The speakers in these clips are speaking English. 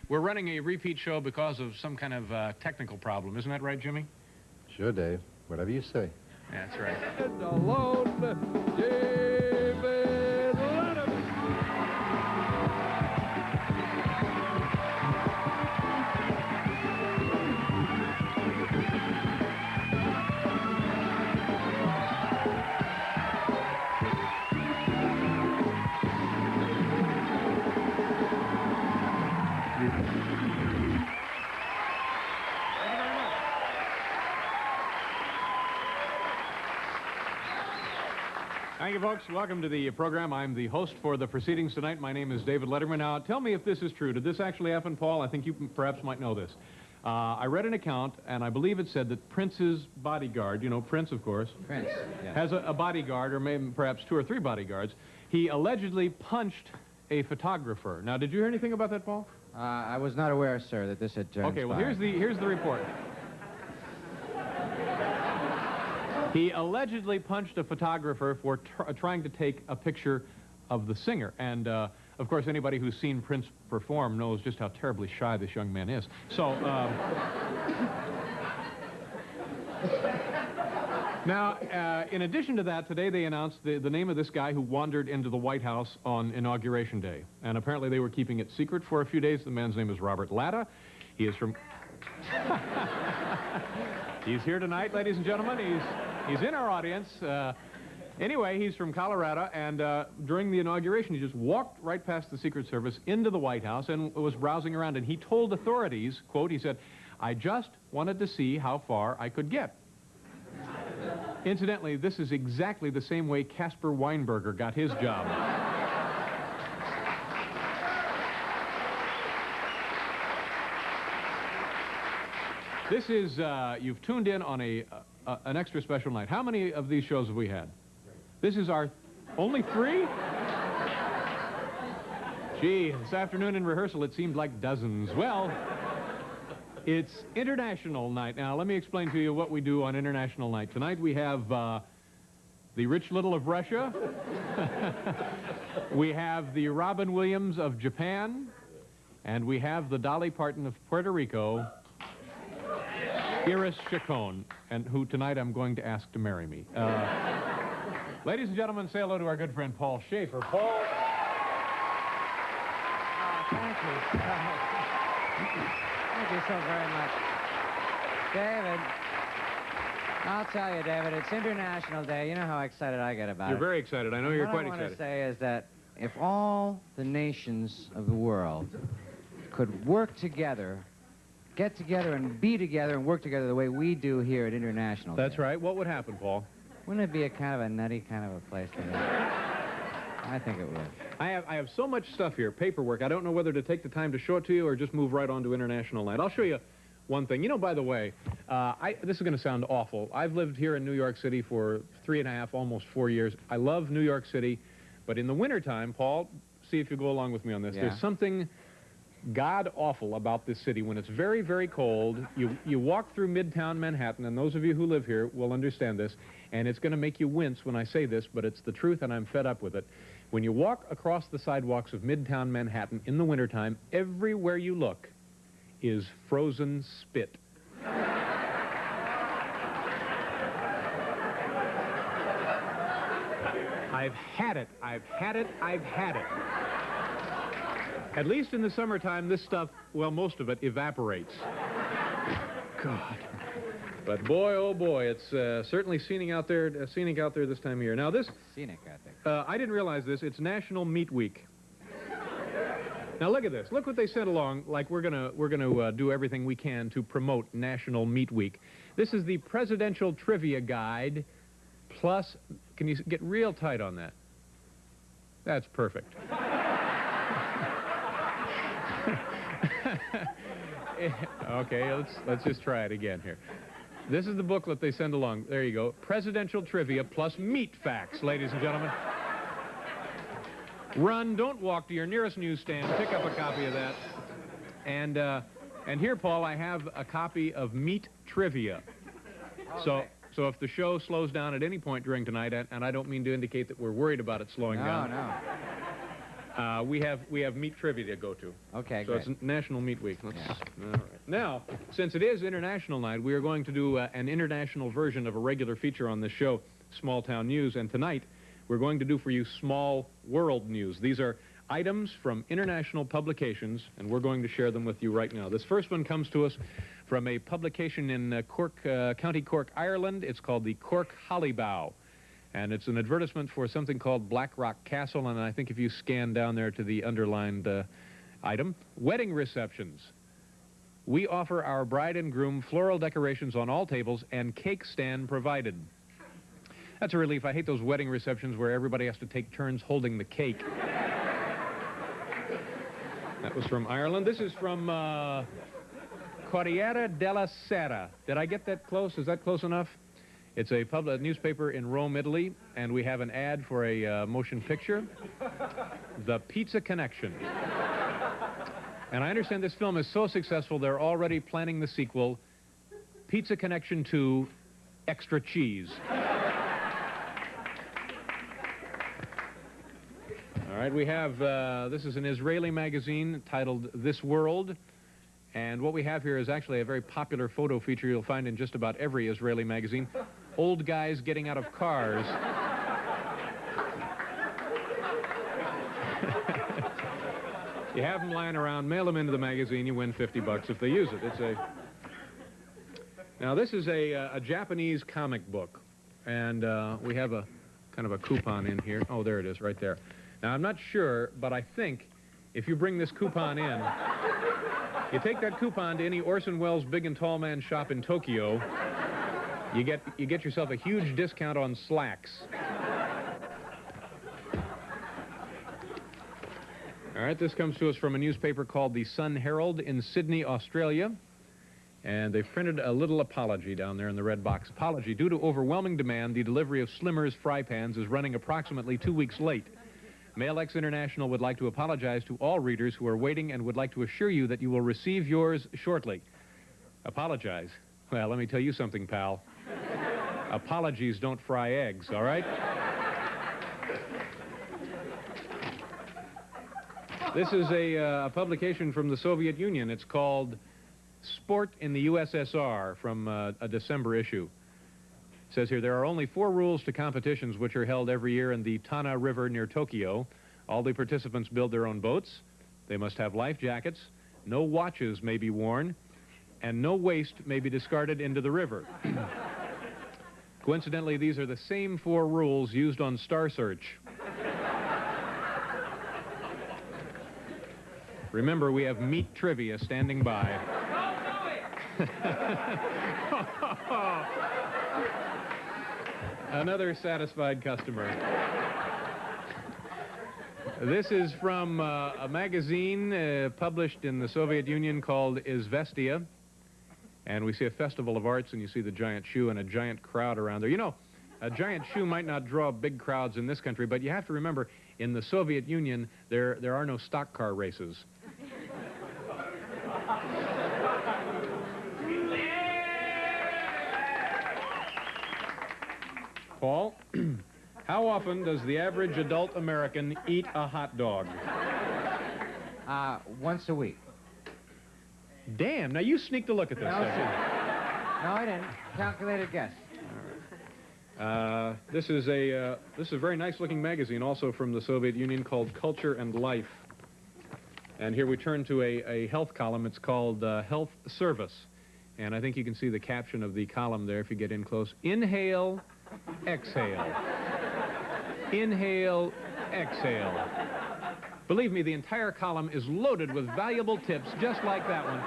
We're running a repeat show because of some kind of technical problem. Isn't that right, Jimmy? Sure, Dave. Whatever you say. Yeah, that's right. And alone, David Letterman. Thank you, folks. Welcome to the program. I'm the host for the proceedings tonight. My name is David Letterman. Now, tell me if this is true. Did this actually happen, Paul? I think you perhaps might know this. I read an account, and I believe it said that Prince's bodyguard, you know, Prince, of course, Prince, yeah. has a bodyguard, or maybe perhaps 2 or 3 bodyguards. He allegedly punched a photographer. Now, did you hear anything about that, Paul? I was not aware, sir, that this had transpired. Okay, well, here's the report. He allegedly punched a photographer for trying to take a picture of the singer. And, of course, anybody who's seen Prince perform knows just how terribly shy this young man is. So, now, in addition to that, today they announced the name of this guy who wandered into the White House on Inauguration Day. And apparently they were keeping it secret for a few days. The man's name is Robert Latta. He is from... He's here tonight, ladies and gentlemen. He's in our audience. Anyway, he's from Colorado, and during the inauguration, he just walked right past the Secret Service into the White House and was browsing around, and he told authorities, quote, he said, "I just wanted to see how far I could get." Incidentally, this is exactly the same way Caspar Weinberger got his job. This is, you've tuned in on an extra special night. How many of these shows have we had? This is our only 3? Gee, this afternoon in rehearsal it seemed like dozens. Well, it's International Night. Now, let me explain to you what we do on International Night. Tonight we have the Rich Little of Russia. We have the Robin Williams of Japan. And we have the Dolly Parton of Puerto Rico, Iris Chacon, and who tonight I'm going to ask to marry me. Ladies and gentlemen, say hello to our good friend Paul Schaefer. Paul. Thank you. Thank you so very much. David, I'll tell you, David, it's International Day. You know how excited I get about it. You're very excited. I know you're quite What I excited. want to say is that if all the nations of the world could work together, get together and be together and work together the way we do here at International Day. That's right. What would happen, Paul? Wouldn't it be a kind of a nutty kind of a place to live? I think it would. I have so much stuff here, paperwork. I don't know whether to take the time to show it to you or just move right on to International Night. I'll show you one thing. You know, by the way, this is going to sound awful. I've lived here in New York City for 3.5, almost 4 years. I love New York City, but in the wintertime, Paul, see if you go along with me on this. Yeah. There's something god-awful about this city. When it's very, very cold, you walk through Midtown Manhattan, and those of you who live here will understand this, and it's going to make you wince when I say this, but it's the truth, and I'm fed up with it. When you walk across the sidewalks of Midtown Manhattan in the wintertime, everywhere you look is frozen spit. I've had it. I've had it. I've had it. At least in the summertime, this stuff, well, most of it evaporates. God. But boy, oh boy, it's certainly scenic out there this time of year. Now this... Scenic, I think. I didn't realize this. It's National Meat Week. Now look at this. Look what they sent along. Like we're gonna do everything we can to promote National Meat Week. This is the Presidential Trivia Guide. Plus, can you get real tight on that? That's perfect. Okay, let's just try it again here. This is the booklet they send along. There you go. Presidential Trivia plus meat facts, ladies and gentlemen. Run, don't walk to your nearest newsstand. Pick up a copy of that. And here, Paul, I have a copy of Meat Trivia. Okay. So if the show slows down at any point during tonight, and I don't mean to indicate that we're worried about it slowing down. No. We have meat trivia to go to. Okay, So great. it's National Meat Week. All Yeah. right. Now, since it is International Night, we are going to do an international version of a regular feature on this show, Small Town News. And tonight, we're going to do for you Small World News. These are items from international publications, and we're going to share them with you right now. This first one comes to us from a publication in Cork, County Cork, Ireland. It's called the Cork Hollybough. And it's an advertisement for something called Blackrock Castle, and I think if you scan down there to the underlined item, wedding receptions. We offer our bride and groom floral decorations on all tables and cake stand provided. That's a relief. I hate those wedding receptions where everybody has to take turns holding the cake. That was from Ireland. This is from Corriere della Sera. Did I get that close? Is that close enough? It's a newspaper in Rome, Italy, and we have an ad for a motion picture, The Pizza Connection. And I understand this film is so successful, they're already planning the sequel, Pizza Connection 2, Extra Cheese. All right, we have, this is an Israeli magazine titled This World. And what we have here is actually a very popular photo feature you'll find in just about every Israeli magazine. Old guys getting out of cars. You have them lying around, mail them into the magazine, you win $50 if they use it. It's a... Now, this is a Japanese comic book. And we have a kind of a coupon in here. Oh, there it is, right there. Now, I'm not sure, but I think if you bring this coupon in... You take that coupon to any Orson Welles Big and Tall Man shop in Tokyo, you get yourself a huge discount on slacks. All right, this comes to us from a newspaper called the Sun Herald in Sydney, Australia. And they've printed a little apology down there in the red box. Apology. Due to overwhelming demand, the delivery of Slimmer's fry pans is running approximately 2 weeks late. MailX International would like to apologize to all readers who are waiting and would like to assure you that you will receive yours shortly. Apologize? Well, let me tell you something, pal. Apologies don't fry eggs, all right? This is a publication from the Soviet Union. It's called Sport in the USSR from a December issue. It says here, there are only 4 rules to competitions which are held every year in the Tana River near Tokyo. All the participants build their own boats. They must have life jackets. No watches may be worn. And no waste may be discarded into the river. Coincidentally, these are the same 4 rules used on Star Search. Remember, we have meat trivia standing by. Another satisfied customer. This is from a magazine published in the Soviet Union called Izvestia. And we see a festival of arts, and you see the giant shoe and a giant crowd around there. You know, a giant shoe might not draw big crowds in this country, but you have to remember, in the Soviet Union, there are no stock car races. Paul, how often does the average adult American eat a hot dog? Once a week. Damn, now you sneaked a look at this. No, I didn't. Calculated guess. This is a very nice-looking magazine, also from the Soviet Union, called Culture and Life. And here we turn to a health column. It's called Health Service. And I think you can see the caption of the column there if you get in close. Inhale, exhale. Inhale, exhale. Believe me, the entire column is loaded with valuable tips just like that one.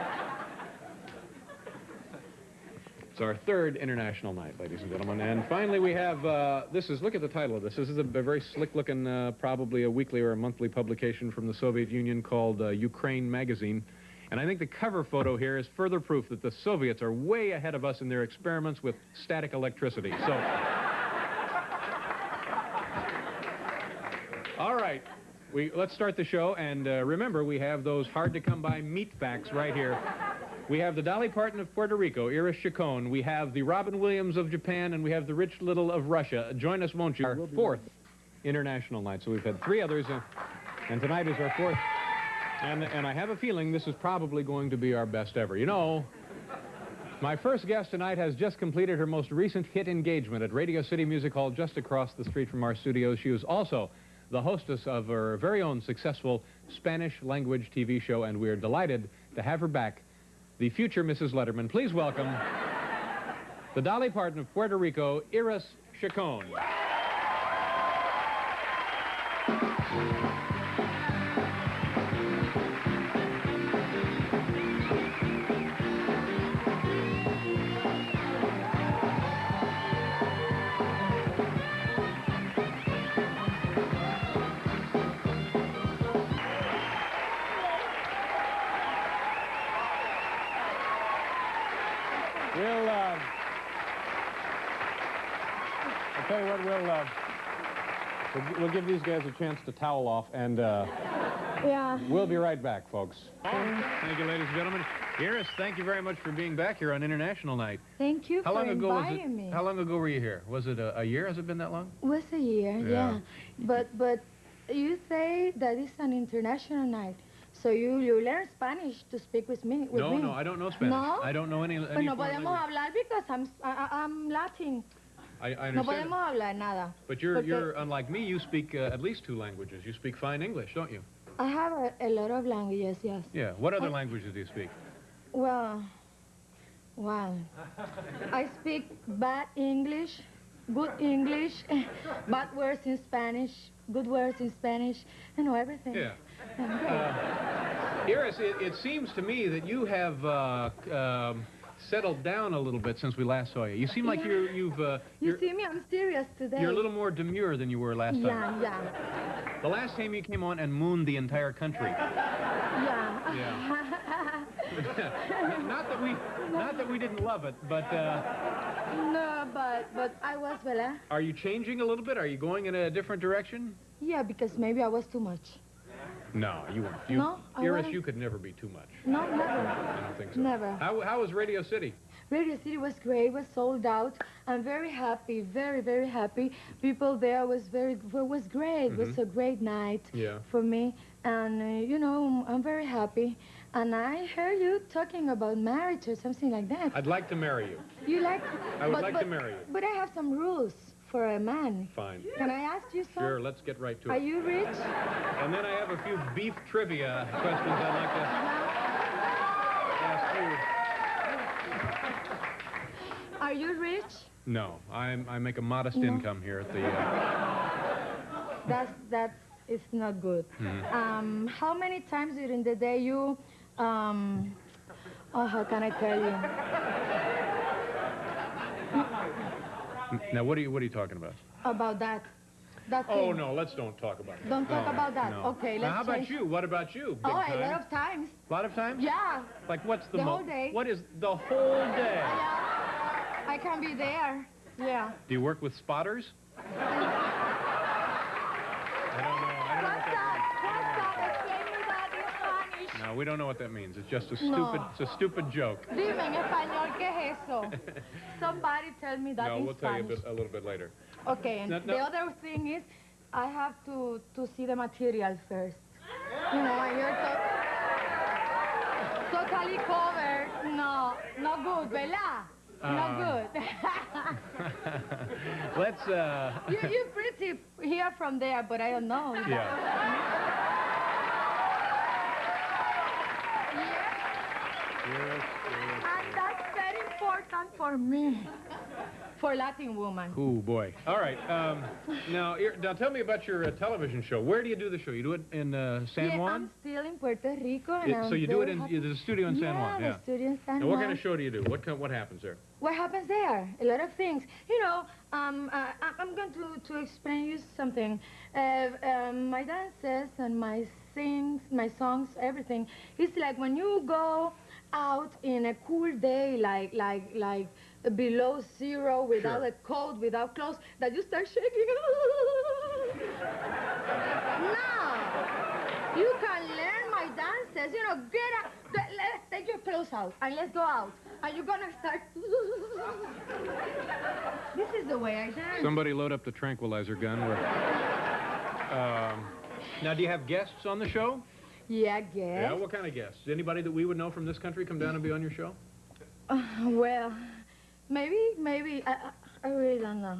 It's our 3rd international night, ladies and gentlemen. And finally, we have, look at the title of this. This is a very slick-looking, probably a weekly or a monthly publication from the Soviet Union called Ukraine Magazine. And I think the cover photo here is further proof that the Soviets are way ahead of us in their experiments with static electricity. So, all right, let's start the show. And remember, we have those hard-to-come-by meat facts right here. We have the Dolly Parton of Puerto Rico, Iris Chacon. We have the Robin Williams of Japan, and we have the Rich Little of Russia. Join us, won't you? Our 4th international night. So we've had 3 others. And tonight is our fourth. And I have a feeling this is probably going to be our best ever. You know, my first guest tonight has just completed her most recent hit engagement at Radio City Music Hall just across the street from our studios. She was also the hostess of her very own successful Spanish language TV show, and we're delighted to have her back, the future Mrs. Letterman. Please welcome the Dolly Parton of Puerto Rico, Iris Chacon. I'll tell you what, we'll give these guys a chance to towel off, and Yeah. we'll be right back, folks. Thank you, ladies and gentlemen. Iris, thank you very much for being back here on International Night. Thank you How for long ago was it? inviting me. How long ago were you here? Was it a year? Has it been that long? It was a year, Yeah. yeah. But you say that it's an international night, so you learn Spanish to speak with me. No, I don't know Spanish. No? I don't know any Pues no foreign podemos language. hablar because I'm Latin. I No understand. podemos hablar nada. But you're Porque unlike me. You speak at least 2 languages. You speak fine English, don't you? I have a lot of languages, yes. Yeah. What other languages do you speak? Well, I speak bad English, good English, bad words in Spanish, good words in Spanish, you know, everything. Yeah. I'm great. Iris, it seems to me that you have settled down a little bit since we last saw you. You seem like Yeah. you've You see me, I'm serious today. you're a little more demure than you were last time. Yeah. The last time you came on and mooned the entire country. Yeah. Not that we didn't love it, but No, but I was, ¿verdad? are you changing a little bit? Are you going in a different direction? Yeah, because maybe I was too much. No, you weren't. No, I Iris, wasn't. you could never be too much. No, never. I don't think so. Never. How was Radio City? Radio City was great, was sold out. I'm very happy, very, very happy. People there was great. It was a great night Yeah. for me. And, you know, I'm very happy. And I heard you talking about marriage or something like that. I'd like to marry you. You like... I would like to marry you. But I have some rules for a man. Fine. Can I ask you some? Sure, let's get right to Are it. you rich? And then I have a few beef trivia questions I'd like to ask you. Are you rich? No, I make a modest No. income here at the... That's it's not good. Mm-hmm. How many times during the day you oh, how can I tell you? Now, what are you talking about? About that. That Oh, thing. no, let's don't talk about it. Don't talk No, about that. no. Okay, Now, let's how about change. you? What about you? Big Oh, time? a lot of times. A lot of times? Yeah. Like, what's the The whole day. What is the whole day? Yeah. I can be there. Yeah. Do you work with spotters? I don't know. What's that? Explain me that in Spanish. No, we don't know what that means. It's just a No. stupid joke. Dime en español qué es eso. Somebody tell me that No, in we'll tell you Spanish. a little bit later. Okay, and No, the no. other thing is, I have to see the material first. You know, and you're totally covered. No, not good, ¿verdad? Not good. Let's, You're pretty here from there, but I don't know. yeah. Yes, yes. And that's very important for me. For Latin woman. Oh, boy. All right. Now tell me about your television show. Where do you do the show? You do it in San Yeah, Juan? I'm still in Puerto Rico. And I'm So you do it very in happy. the studio in San Juan? Yeah, the studio in San Now, Juan. what kind of show do you do? What happens there? What happens there? A lot of things. You know, I'm going to explain you something. My dances and my songs, everything. It's like when you go out in a cool day, like below zero, without Sure. a coat, without clothes, that you start shaking. Now, you can learn my dances. You know, get up, let's take your clothes out and let's go out. And you're gonna start. This is the way I dance. Somebody load up the tranquilizer gun. Now, do you have guests on the show? Yeah, I guess. Yeah, what kind of guests? Anybody that we would know from this country come down and be on your show? Well, maybe. I really don't know.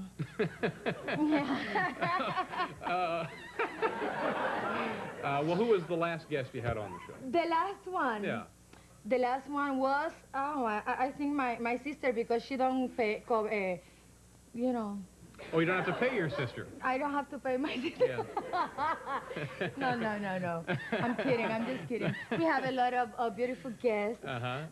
Well, who was the last guest you had on the show? The last one. Yeah. The last one was, I think my sister, because she don't pay, you know. Oh, you don't have to pay your sister. I don't have to pay my sister. Yeah. No. I'm kidding. I'm just kidding. We have a lot of beautiful guests.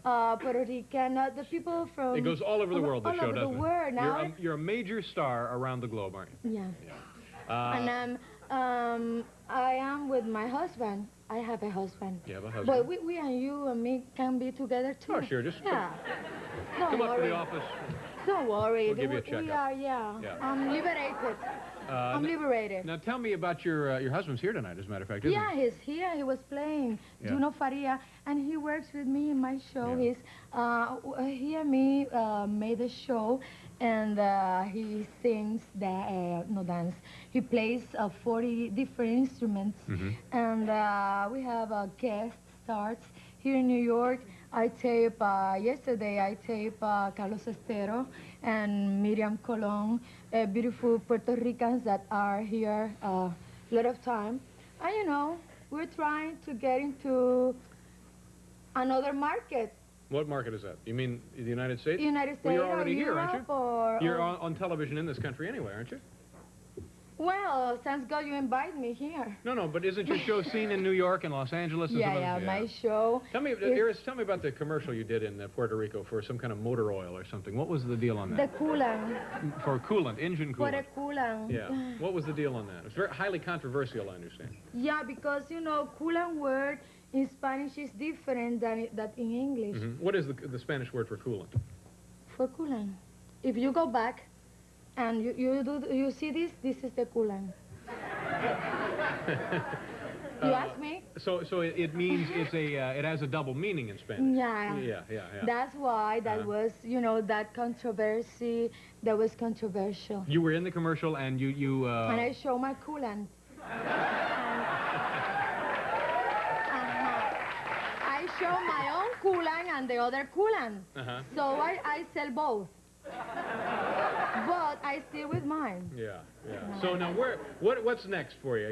Puerto Rican, the people from... It goes all over the world, the show, doesn't it? All over the world. Now You're a major star around the globe, aren't you? Yeah. And I am with my husband. I have a husband. You have a husband? But we and you and me can be together too. Oh, sure. Just yeah. come up to the office. Don't worry. We'll give you a checkup. We are, yeah. I'm liberated. I'm liberated. Now tell me about your husband's here tonight, as a matter of fact, isn't Yeah, he's here. He was playing Juno Faria, and he works with me in my show. Yeah. He and me made the show, and he sings dance. He plays 40 different instruments, and we have guest stars here in New York. Yesterday I taped Carlos Estero and Miriam Colon, beautiful Puerto Ricans that are here a lot of time. And you know, we're trying to get into another market. What market is that? You mean the United States? United States. Well, you're already here, Europe, aren't you? Or, you're on television in this country anyway, aren't you? Well, thanks God you invite me here. No, but isn't your show seen in New York and Los Angeles? And Yeah, my show. Tell me, Iris, tell me about the commercial you did in Puerto Rico for some kind of motor oil or something. What was the deal on that? The coolant. For coolant, engine coolant. For the coolant. Yeah. What was the deal on that? It's very highly controversial, I understand. Yeah, because, you know, coolant word in Spanish is different than in English. What is the Spanish word for coolant? For coolant. If you go back and you see this is the coolant. You ask me? So it means it has a double meaning in Spanish. Yeah. Yeah. That's why that was, you know, that was controversial. You were in the commercial and you And I show my coolant. I show my own coolant and the other coolant. So I sell both. But I still with mine. Yeah. So now what's next for you?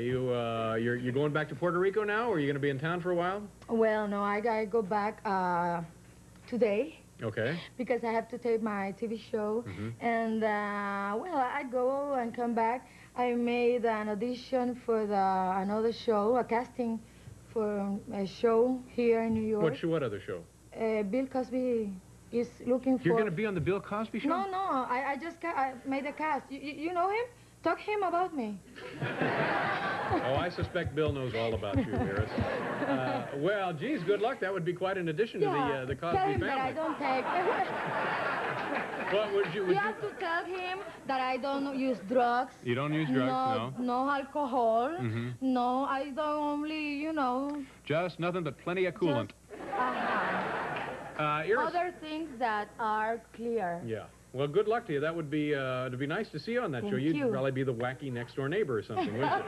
You're going back to Puerto Rico now, or are you going to be in town for a while? Well, no, I gotta go back today. Okay. Because I have to tape my TV show. And well, I go and come back. I made an audition for another show, a casting for a show here in New York. What other show? Bill Cosby is looking for... You're going to be on the Bill Cosby show? No, I just I made a cast. You know him? Talk him about me. Oh, I suspect Bill knows all about you, Iris. Well, geez, good luck. That would be quite an addition to the Cosby tell him family. that I don't take... What would you... You have to tell him that I don't use drugs. You don't use drugs, no? No alcohol. No, I don't only, you know... Just nothing but plenty of coolant. Iris, other things that are clear. Yeah. Well, good luck to you. That would be, it'd be nice to see you on that show. You'd probably be the wacky next-door neighbor or something, wouldn't you?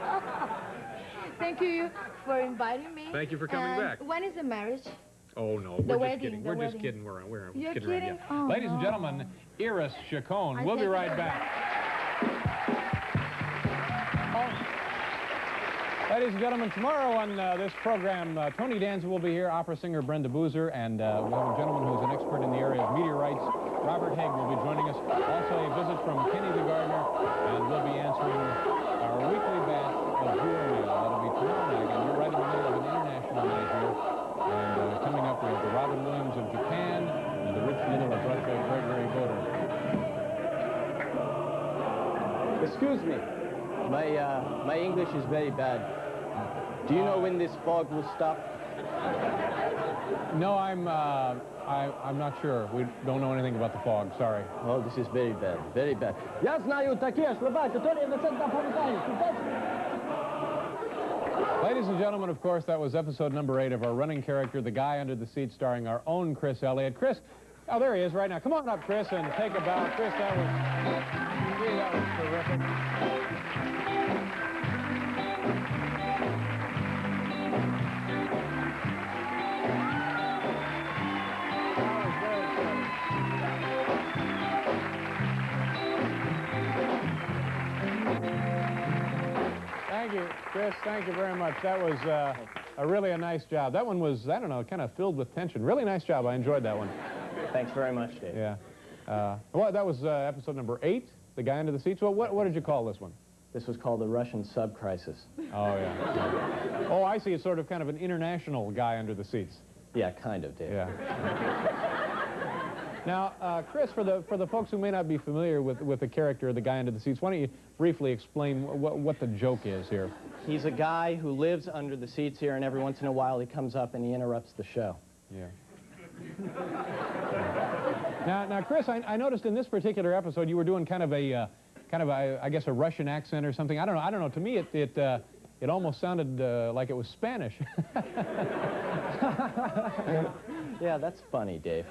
Thank you for inviting me. Thank you for coming back. When is the marriage? Oh, no. We're just kidding. We're just kidding. We're You're kidding kidding? around. Yeah. Oh, Ladies and gentlemen, Iris Chacon. We'll be right back. Ladies and gentlemen, tomorrow on this program, Tony Danza will be here, opera singer Brenda Boozer, and we'll have a gentleman who's an expert in the area of meteorites. Robert Haig will be joining us. Also a visit from Kenny the Gardener, and we'll be answering our weekly batch of viewer mail. That'll be tomorrow night, and we're right in the middle of an international night here. And coming up, we have the Robin Williams of Japan and the Rich Miller of Russia, Gregory Boder. Excuse me, my English is very bad. Do you know when this fog will stop? No, I'm not sure. We don't know anything about the fog. Sorry. Oh, this is very bad, very bad. Ja znaju takie slova, to je Ladies and gentlemen, of course, that was episode number 8 of our running character, The Guy Under the Seat, starring our own Chris Elliott. Chris, oh, there he is right now. Come on up, Chris, and take a bow. Chris, that was terrific. Chris, thank you very much. That was a nice job. That one was, I don't know, kind of filled with tension. Really nice job. I enjoyed that one. Thanks very much, Dave. Yeah. Well, that was episode number 8, The Guy Under the Seats. Well, what did you call this one? This was called the Russian sub-crisis. Oh, yeah. Oh, I see. It's sort of kind of an international guy under the seats. Yeah, kind of, Dave. Yeah. Now, Chris, for the folks who may not be familiar with the character of the guy under the seats, why don't you briefly explain what the joke is here? He's a guy who lives under the seats here, and every once in a while he comes up and he interrupts the show. Yeah. Now, Chris, I noticed in this particular episode you were doing kind of a I guess a Russian accent or something. I don't know. To me, it almost sounded like it was Spanish. Yeah, that's funny, Dave.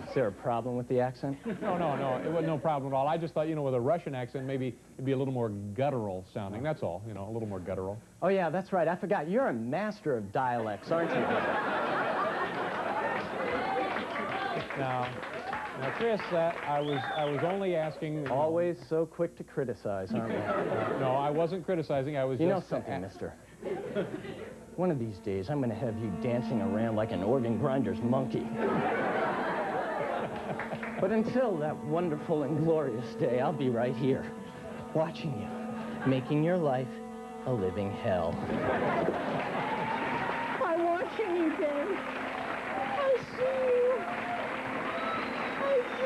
Is there a problem with the accent? No. It was no problem at all. I just thought, with a Russian accent, maybe it'd be a little more guttural sounding. That's all. A little more guttural. Oh, yeah, that's right. I forgot. You're a master of dialects, aren't you? Now, Chris, I was only asking. Always so quick to criticize, aren't we? No, I wasn't criticizing. I was You just. know something, mister? One of these days, I'm going to have you dancing around like an organ grinder's monkey. But until that wonderful and glorious day, I'll be right here, watching you, making your life a living hell. I'm watching you, Dave. I see you. I see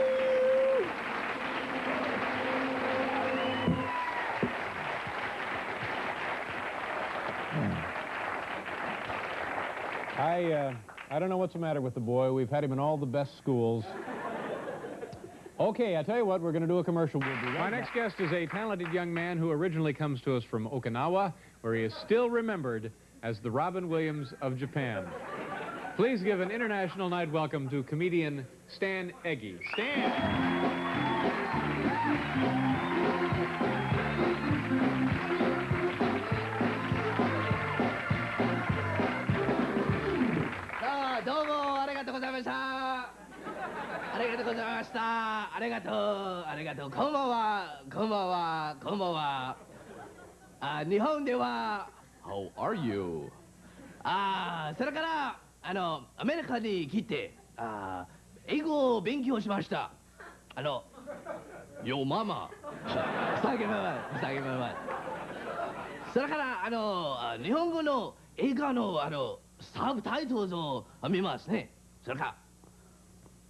you. I don't know what's the matter with the boy. We've had him in all the best schools. Okay, I tell you what, we're going to do a commercial. We'll be right My next guest is a talented young man who originally comes to us from Okinawa, where he is still remembered as the Robin Williams of Japan. Please give an international night welcome to comedian Stan Eggy. Stan! How are you? それからアメリカに来て英語を勉強しました。Yo mama. 下げまま下げまま。それから日本語の映画のサブタイトルを見ますね。それから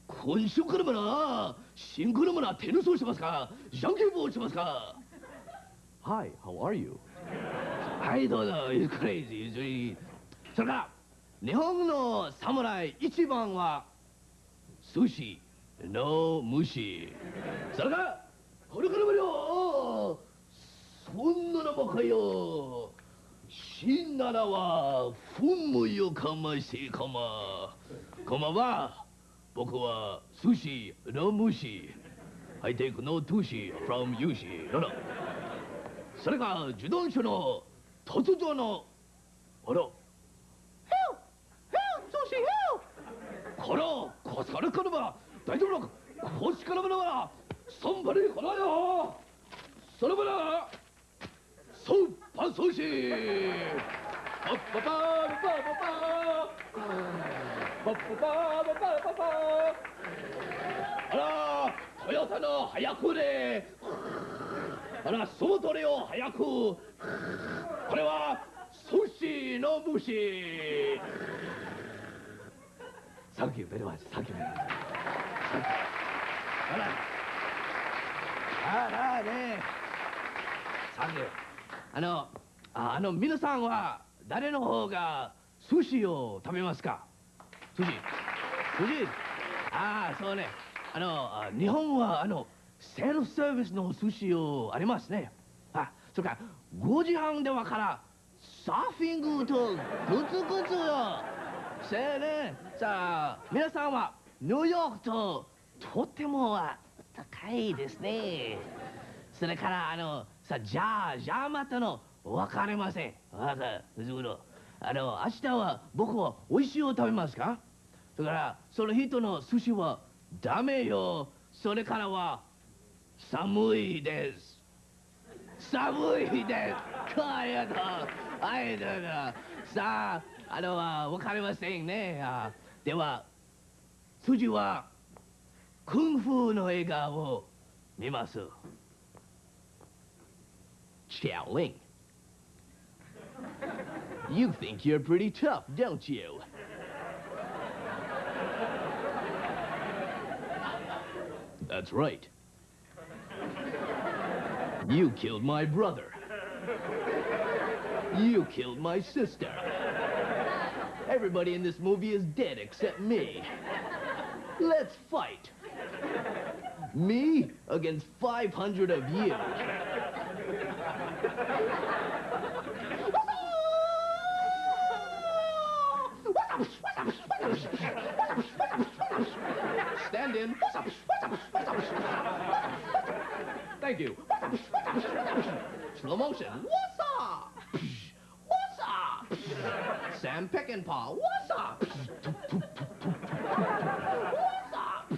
今週からもなシンクロもなテニスをしますかジャンケンボールしますか。 Hi, how are you? I don't know, it's crazy. それから日本の侍一番は寿司の虫。それからこれからもよそんなのばかよ死んだらはふむよかましかま。こんばんは。僕は寿司の虫。I take no sushi from Yushi. それが自動車の突如のあらこらこつからからば大丈夫かこつからばなそんばりこらよそればなそっぱそしパッパパーパパパパパッパパーパパパパあらトヨタの早くであらそうとれよ早くこれは寿司の虫。Thank you very much. Thank you very much. あらね。Thank you. 皆さんは誰の方が寿司を食べますか。寿司。そうね。日本はセルフサービスの寿司をありますね。それから5時半ではからサーフィングとグツグツよ。せやね。さあ皆さんはニューヨークととっても高いですね。それからじゃあまたの分かりません。明日は僕は美味しいを食べますか。だからその人の寿司はダメよ。それからは寒いです。寒いです。はいだ。さあ、わかりませんね。では、次は、クンフーの映画を見ます。Xiaoling. You think you're pretty tough, don't you? That's right. You killed my brother. You killed my sister. Everybody in this movie is dead except me. Let's fight. Me against 500 of you. Stand in. Thank you. Slow motion. What's up? What's up? Sam Peckinpah. What's up? What's up?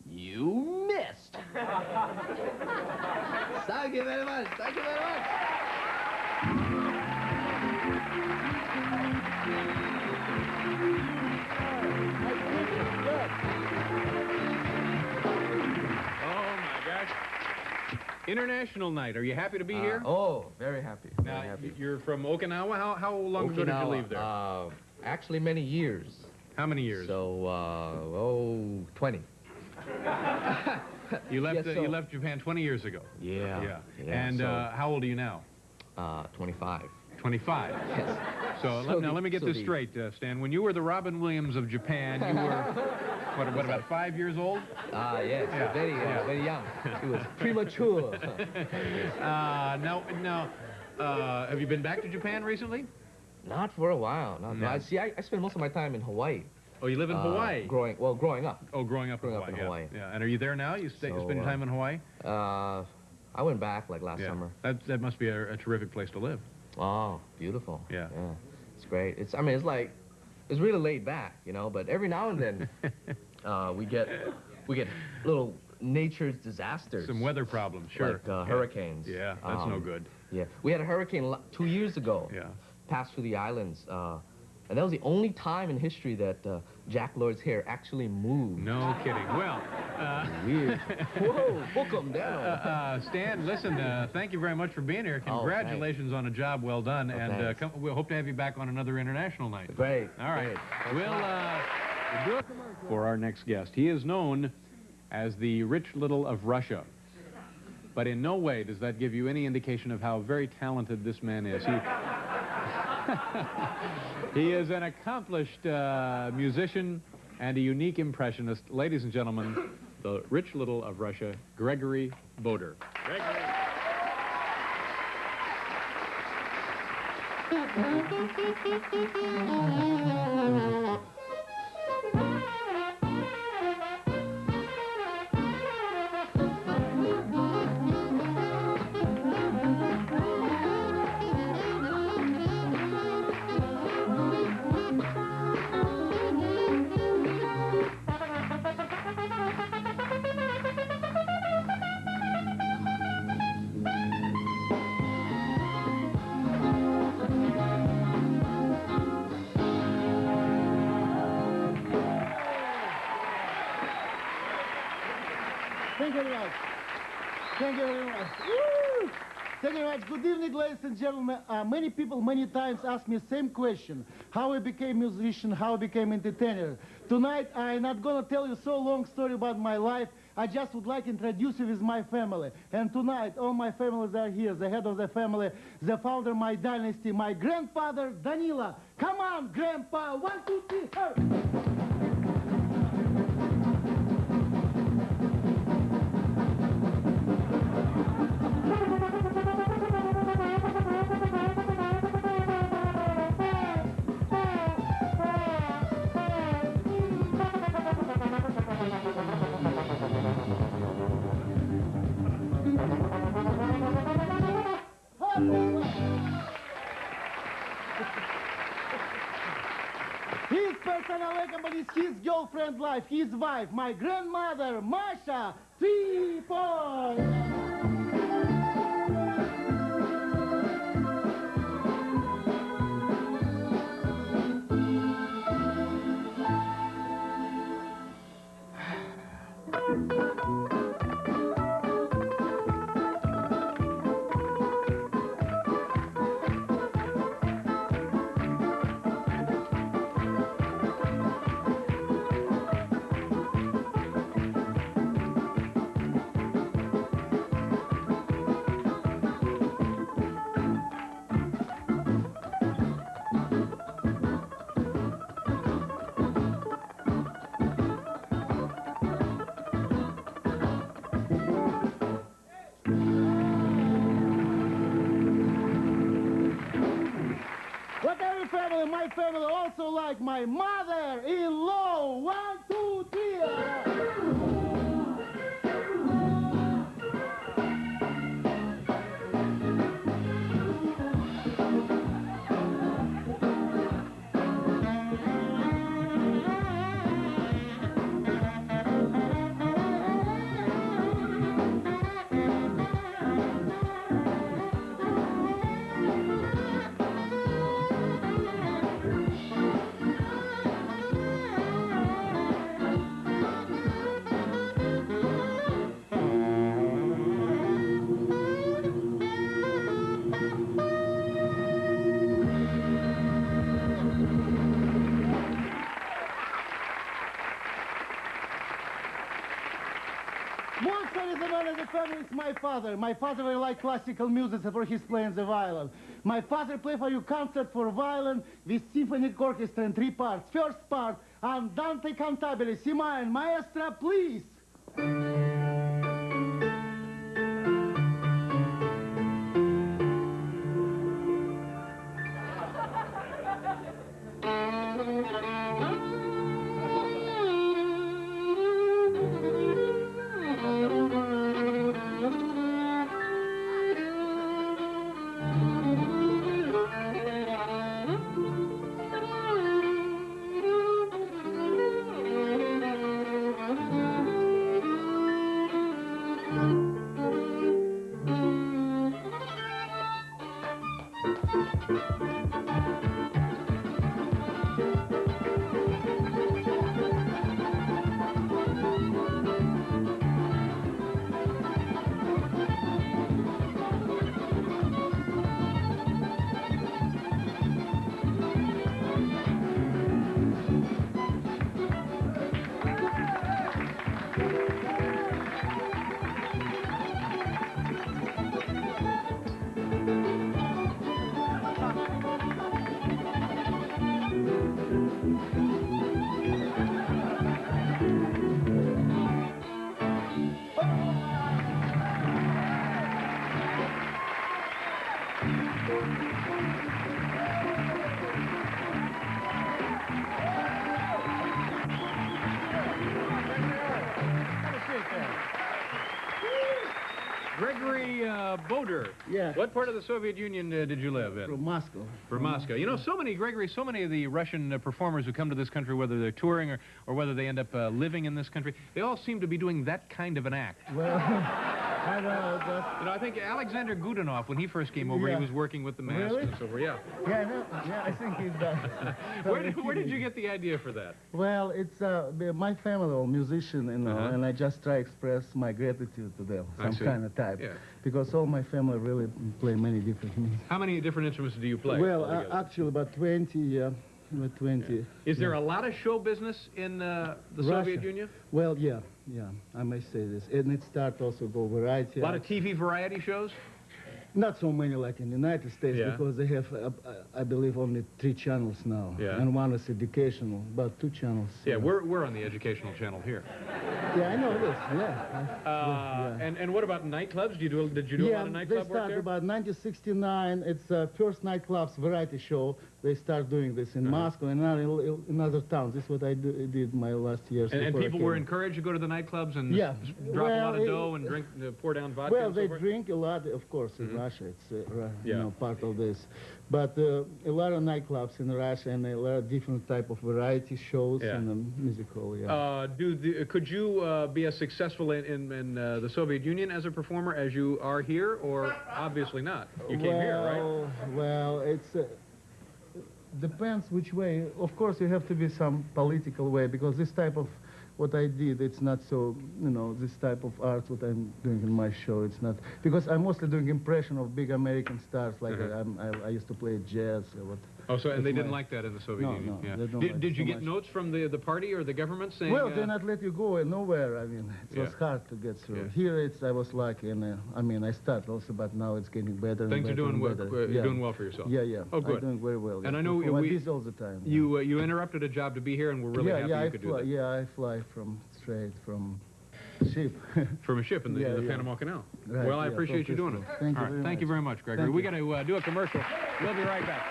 You missed. Thank you very much. Thank you very much. International night. Are you happy to be here? Oh, very happy. Now, Very happy. you're from Okinawa. How long ago did you leave there? Actually, many years. How many years? So, 20. You left. Yeah, so- You left Japan 20 years ago. Yeah. And so, how old are you now? 25. 25. Yes. So, let me get this straight, Stan. When you were the Robin Williams of Japan, you were what about 5 years old? Yes. Yeah. Very young. It was premature. Now, have you been back to Japan recently? Not for a while. No. No. I spent most of my time in Hawaii. Oh, you live in Hawaii. Growing up. Oh, growing up in Growing up in Hawaii. Hawaii. Yeah. And are you there now? You spend time in Hawaii? I went back like last summer. That must be a terrific place to live. Oh, beautiful. Yeah. It's great. It's really laid back, but every now and then we get little nature's disasters. Some weather problems, sure. Like hurricanes. Yeah, that's no good. Yeah. We had a hurricane 2 years ago. Yeah. Passed through the islands. And that was the only time in history that Jack Lord's hair actually moved. No kidding. Well, Weird. Whoa, book 'em down. Stan, listen, thank you very much for being here. Congratulations on a job well done, and we'll hope to have you back on another international night. Great. All right. Great. We'll do it for our next guest. He is known as the Rich Little of Russia. But in no way does that give you any indication of how very talented this man is. He is an accomplished musician and a unique impressionist. Ladies and gentlemen, the Rich Little of Russia, Gregory Boder. Gregory. Thank you very much. Thank you very much. Woo! Thank you very much. Good evening, ladies and gentlemen. Many people many times ask me the same question. How I became musician, how I became entertainer. Tonight, I'm not going to tell you so long story about my life. I just would like to introduce you with my family. And tonight, all my families are here. The head of the family, the founder of my dynasty, my grandfather, Danila. Come on, Grandpa. 1, 2, 3, hurry. His personal accompanist, his girlfriend life, his wife, my grandmother, Masha. 3 points. What every family, my family also like my mother-in-law. 1, 2, 3. Most of the family is my father. My father very like classical music, for he's playing the violin. My father play for you concert for violin with symphonic orchestra in 3 parts. First part, Andante cantabile, C minor, maestra, please. Gregory Boder. Yeah. What part of the Soviet Union did you live in? From Moscow. From Moscow. You know, Gregory, so many of the Russian performers who come to this country, whether they're touring or whether they end up living in this country, they all seem to be doing that kind of an act. Well, I know, but... You know, I think Alexander Gudinov, when he first came over, Yeah. he was working with the masks Really? and so forth. Yeah. Yeah, I know. Yeah, I think he's done. Where did you get the idea for that? Well, it's my family all musician, you know, and I just try express my gratitude to them, I some see. kind of type. Yeah. Because all my family really play many different music. How many different instruments do you play? Well, altogether? actually about 20, yeah. About 20. Is there a lot of show business in the Soviet Russia. Union? Well, yeah, I may say this. And it start also go variety. A lot of TV variety shows? Not so many like in the United States, Yeah. because they have, I believe, only 3 channels now. Yeah. And one is educational, about 2 channels. Yeah, we're on the educational channel here. Yeah, I know this, yeah. And what about nightclubs? Did you do a lot of they nightclub work start there? about 1969. It's first nightclubs variety show. They start doing this in Moscow and in other towns. This is what I did my last years. And before I people came. were encouraged to go to the nightclubs and Yeah. drop a lot of Well, dough and drink, pour down vodka Well, and so they forth? drink a lot, of course. Russia. It's you Yeah. know, part of this. But a lot of nightclubs in Russia and a lot of different type of variety shows Yeah. and musical. Yeah. Could you be as successful in the Soviet Union as a performer as you are here, or obviously not? You came here, right? Well, it's depends which way. Of course, you have to be some political way, because this type of what I did, it's not so, you know, this type of art, what I'm doing in my show, it's not, because I'm mostly doing impression of big American stars, like I used to play jazz or what. Oh, so, and they didn't my- like that in the Soviet No, Union? no, Yeah. they don't Did, like did you so get much. notes from the party or the government saying... Well, they not let you go nowhere. I mean, it was Yeah. hard to get through. Yeah. Here, I was lucky, and I mean, I started also, but now it's getting better and Things are better doing and well, better. you're doing well for yourself. Yeah, yeah. Oh, good. I'm doing very well. And yeah. I know Perform we- like this all the time. You interrupted a job to be here, and we're really happy you could do that. Yeah, I fly straight from ship. From a ship in the, Yeah, in the yeah. Panama Canal. Right, Well, I yeah, appreciate you from doing it. Crystal. Thank you All right, very thank you much. very much, Gregory. Thank We you. got to do a commercial. We'll be right back.